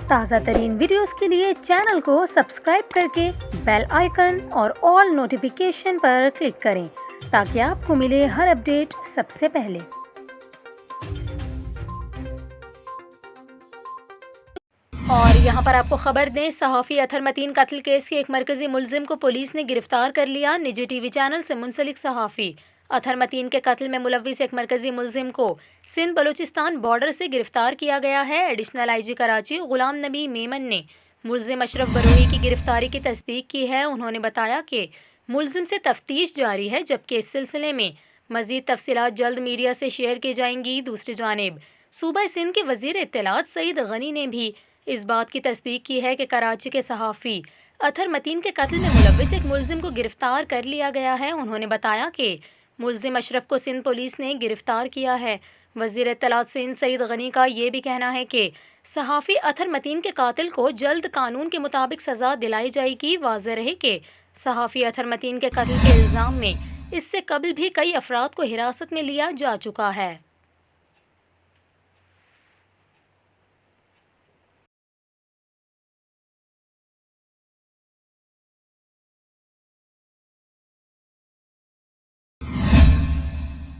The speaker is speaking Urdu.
تازہ ترین ویڈیوز کے لیے چینل کو سبسکرائب کر کے بیل آئیکن اور آل نوٹیفیکیشن پر کلک کریں تاکہ آپ کو ملے ہر اپڈیٹ سب سے پہلے۔ اور یہاں پر آپ کو خبر دیں، صحافی اطہر متین قتل کیس کے ایک مرکزی ملزم کو پولیس نے گرفتار کر لیا۔ نجی ٹی وی چینل سے منسلک صحافی اطہر متین کے قتل میں ملوث ایک مرکزی ملزم کو سندھ بلوچستان بارڈر سے گرفتار کیا گیا ہے۔ ایڈیشنل آئی جی کراچی غلام نبی میمن نے ملزم اشرف بروئی کی گرفتاری کی تصدیق کی ہے۔ انہوں نے بتایا کہ ملزم سے تفتیش جاری ہے، جبکہ اس سلسلے میں مزید تفصیلات جلد میڈیا سے شیئر کی جائیں گی۔ دوسری جانب صوبہ سندھ کے وزیر اطلاعات سعید غنی نے بھی اس بات کی تصدیق کی ہے کہ کراچی کے صحافی اطہر متین کے قتل میں ملوث ایک ملزم کو گرفتار کر لیا گیا ہے۔ انہوں نے بتایا کہ ملزم اشرف کو سندھ پولیس نے گرفتار کیا ہے۔ وزیر اطلاعات سندھ سعید غنی کا یہ بھی کہنا ہے کہ صحافی اطہر متین کے قاتل کو جلد قانون کے مطابق سزا دلائی جائے گی۔ واضح رہے کہ صحافی اطہر متین کے قتل کے الزام میں اس سے قبل بھی کئی افراد کو حراست میں لیا جا چکا ہے۔